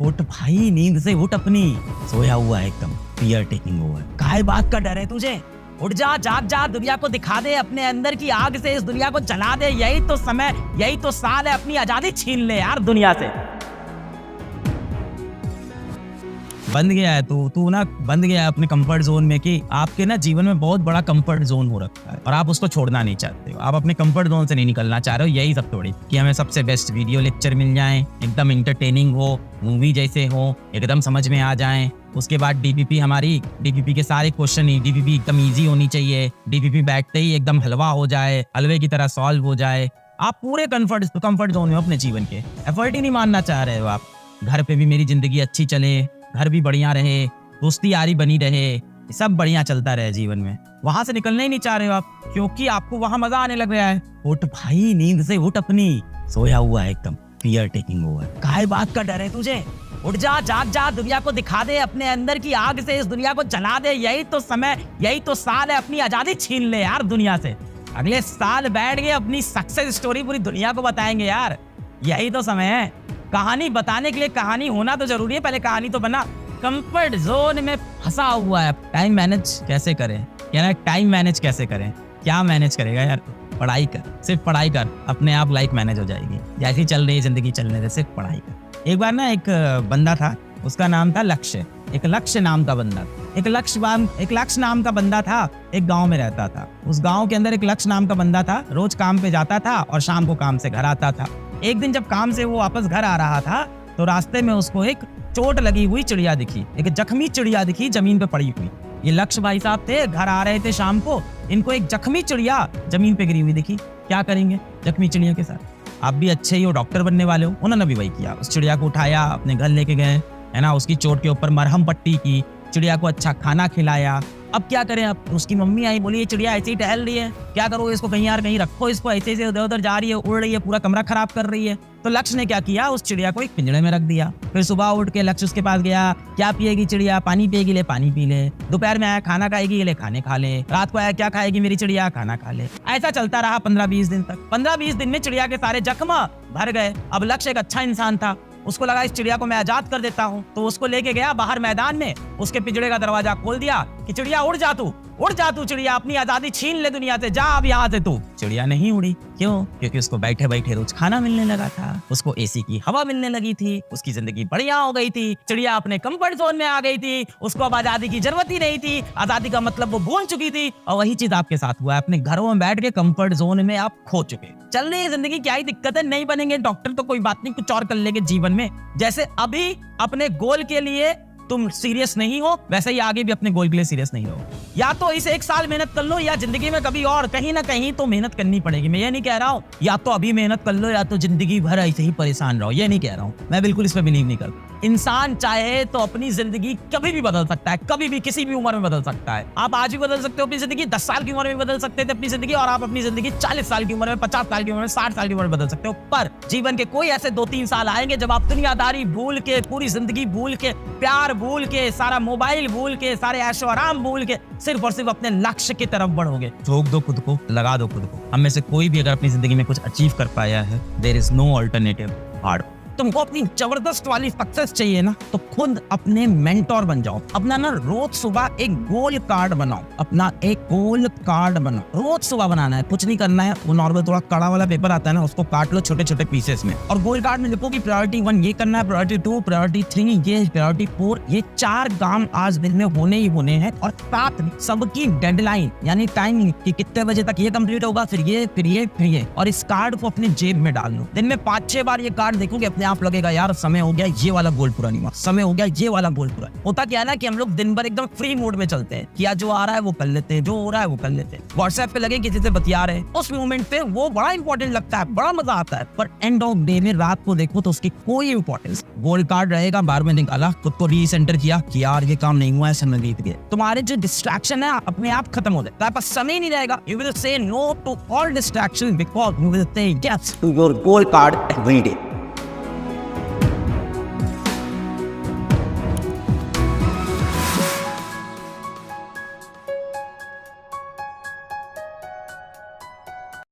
उठ भाई, नींद से उठ अपनी। सोया हुआ है एकदम, फियर टेकिंग ओवर। काहे बात का डर है तुझे? उठ जा, जाग जा, दुनिया को दिखा दे, अपने अंदर की आग से इस दुनिया को जला दे। यही तो समय, यही तो साल है, अपनी आजादी छीन ले यार दुनिया से। बंद गया है तू ना बंद गया है अपने कंफर्ट जोन में कि आपके ना जीवन में बहुत बड़ा कंफर्ट जोन हो रखा है और आप उसको छोड़ना नहीं चाहते हो। आप अपने कंफर्ट जोन से नहीं निकलना चाह रहे हो। यही सब थोड़ी कि हमें सबसे बेस्ट वीडियो लेक्चर मिल जाएं, एकदम इंटरटेनिंग हो, मूवी जैसे हो, एकदम समझ में आ जाएं। उसके बाद डीपीपी के सारे क्वेश्चन ही डीपीपी एकदम ईजी होनी चाहिए। डीपीपी बैठते ही एकदम हलवा हो जाए, हलवे की तरह सॉल्व हो जाए। आप पूरे कंफर्ट जोन में अपने जीवन के एफर्ट ही नहीं मानना चाह रहे हो आप। घर पे भी मेरी जिंदगी अच्छी चले, घर भी बढ़िया रहे, दोस्ती यारी बनी रहे, सब बढ़िया चलता रहे जीवन में, वहां से निकलना ही नहीं चाह रहे हो आप, क्योंकि आपको वहां मजा आने लग गया है। उठ भाई, नींद से उठ अपनी। सोया हुआ है एकदम, फियर टेकिंग ओवर। काहे बात का डर है तुझे? उठ जा, जाग जा, दुनिया को दिखा दे, अपने अंदर की आग से इस दुनिया को जला दे। यही तो समय, यही तो साल है, अपनी आजादी छीन ले यार दुनिया से। अगले साल बैठ के अपनी सक्सेस स्टोरी पूरी दुनिया को बताएंगे यार। यही तो समय है। कहानी बताने के लिए कहानी होना तो जरूरी है, पहले कहानी तो बना। कंफर्ट जोन में फंसा हुआ है। टाइम मैनेज कैसे करें? यार टाइम मैनेज कैसे करें? क्या मैनेज करेगा यार? पढ़ाई कर, सिर्फ पढ़ाई कर, अपने आप लाइफ मैनेज हो जाएगी। जैसी चल रही है जिंदगी चलने दे, सिर्फ पढ़ाई कर। एक बार ना एक बंदा था, उसका नाम था लक्ष्य। एक लक्ष्य नाम का बंदा था। एक लक्ष्य नाम का बंदा था, एक गांव में रहता था। उस गांव के अंदर एक लक्ष्य नाम का बंदा था, रोज काम पे जाता था और शाम को काम से घर आता था। एक दिन जब काम से वो वापस घर आ रहा था तो रास्ते में उसको एक चोट लगी हुई चिड़िया दिखी, एक जख्मी चिड़िया दिखी जमीन पे पड़ी हुई। ये लक्ष्य भाई साहब थे, घर आ रहे थे शाम को, इनको एक जख्मी चिड़िया जमीन पे गिरी हुई दिखी। क्या करेंगे जख्मी चिड़िया के साथ? आप भी अच्छे ही हो, डॉक्टर बनने वाले हो। उन्होंने भी वही किया, उस चिड़िया को उठाया, अपने घर लेके गए, है ना, उसकी चोट के ऊपर मरहम पट्टी की, चिड़िया को अच्छा खाना खिलाया। अब क्या करें? अब उसकी मम्मी आई, बोली ये चिड़िया ऐसे ही टहल रही है, क्या करो इसको, कहीं यार कहीं रखो इसको, ऐसे ऐसे इधर उधर जा रही है, उड़ रही है, पूरा कमरा खराब कर रही है। तो लक्ष्य ने क्या किया, उस चिड़िया को एक पिंजरे में रख दिया। फिर सुबह उठ के लक्ष्य उसके पास गया, क्या पिएगी चिड़िया? पानी पिएगी? ले पानी पी ले। दोपहर में आया, खाना खाएगी? ले खाने खा ले। रात को आया, क्या खाएगी मेरी चिड़िया? खाना खा ले। ऐसा चलता रहा 15-20 दिन तक। 15-20 दिन में चिड़िया के सारे जख्म भर गए। अब लक्ष्य एक अच्छा इंसान था, उसको लगा इस चिड़िया को मैं आजाद कर देता हूँ, तो उसको लेके गया बाहर मैदान में, उसके पिंजरे का दरवाजा खोल दिया कि चिड़िया उड़ जा तू चिड़िया, अपनी आजादी छीन ले दुनिया से, जा अब यहाँ से तू। चिड़िया नहीं उड़ी। क्यों? क्योंकि उसको बैठे बैठे रोज खाना मिलने लगा था, उसको एसी की हवा मिलने लगी थी, उसकी जिंदगी बढ़िया हो गई थी। चिड़िया अपने कंफर्ट जोन में आ गई थी, उसको अब आजादी की जरूरत ही नहीं थी, आजादी का मतलब वो भूल चुकी थी। और वही चीज आपके साथ हुआ है, अपने घरों में बैठ के कंफर्ट जोन में आप खो चुके। चल रही है जिंदगी, क्या ही दिक्कत है? नहीं बनेंगे डॉक्टर तो कोई बात नहीं, कुछ और कर लेंगे जीवन में। जैसे अभी अपने गोल के लिए तुम सीरियस नहीं हो, वैसे ही आगे भी अपने गोल के लिए सीरियस नहीं रहो। या तो इसे 1 साल मेहनत कर लो, या जिंदगी में कभी और कहीं ना कहीं तो मेहनत करनी पड़ेगी। मैं ये नहीं कह रहा हूँ या तो अभी मेहनत कर लो या तो जिंदगी भर ऐसे ही परेशान रहो, ये नहीं कह रहा हूँ। मैं बिल्कुल इस पर बिलीव नहीं करता। इंसान चाहे तो अपनी जिंदगी कभी भी बदल सकता है, कभी भी किसी भी उम्र में बदल सकता है। आप आज भी बदल सकते हो अपनी जिंदगी, 10 साल की उम्र में बदल सकते थे अपनी जिंदगी, और आप अपनी जिंदगी 40 साल की उम्र में, 50 साल की उम्र में, 60 साल की उम्र में बदल सकते हो। पर जीवन के कोई ऐसे 2-3 साल आएंगे जब आप दुनियादारी भूल के, पूरी जिंदगी भूल के, प्यार भूल के, सारा मोबाइल भूल के, सारे ऐशो आराम भूल के, सिर्फ और सिर्फ अपने लक्ष्य की तरफ बढ़ोगे। ठोक दो खुद को, लगा दो खुद को। हम में से कोई भी अगर अपनी जिंदगी में कुछ अचीव कर पाया है, there is no alternative hard. तुमको अपनी जबरदस्त वाली सक्सेस चाहिए ना, तो खुद अपने मेंटोर बन जाओ। अपना ना रोज सुबह एक गोल कार्ड बनाओ, अपना एक गोल कार्ड बनाओ। रोज सुबह बनाना है, कुछ नहीं करना है। वो नॉर्मल थोड़ा कड़ा वाला पेपर आता है ना, उसको काट लो छोटे छोटे पीसेस में, और गोल कार्ड में लिखो कि प्रायोरिटी 1 ये करना है, प्रायोरिटी 2, प्रायोरिटी 3 ये, प्रायोरिटी 4 ये। 4 काम आज दिन में होने ही होने हैं, और साथ में सबकी डेडलाइन यानी टाइमिंग कि कितने बजे तक ये कंप्लीट होगा, फिर ये, फिर ये, फिर ये। और इस कार्ड को अपने जेब में डाल लो। दिन में 5-6 बार ये कार्ड देखोगे, अपने आप लगेगा यार समय हो गया ये वाला गोल पूरा नहीं हुआ, समय हो गया ये वाला गोल पूरा। होता क्या है ना कि हम लोग दिन भर एकदम फ्री मूड में चलते हैं, किया जो आ रहा है वो कर लेते हैं, जो हो रहा है वो कर लेते हैं। व्हाट्सएप पे लगे किसी से बतिया रहे, उस मोमेंट पे वो बड़ा इंपॉर्टेंट लगता है, बड़ा मजा आता है, पर एंड ऑफ डे में रात को देखो तो उसकी कोई इंपॉर्टेंस। गोल कार्ड रहेगा, बार में निकाला, खुद को रीसेंटर किया कि यार ये काम नहीं हुआ है, समय बीत गया। तुम्हारे जो डिस्ट्रैक्शन है अपने आप खत्म हो जाए, पास समय नहीं रहेगा। You will say no to all distraction because you will say yes to your goal card every day.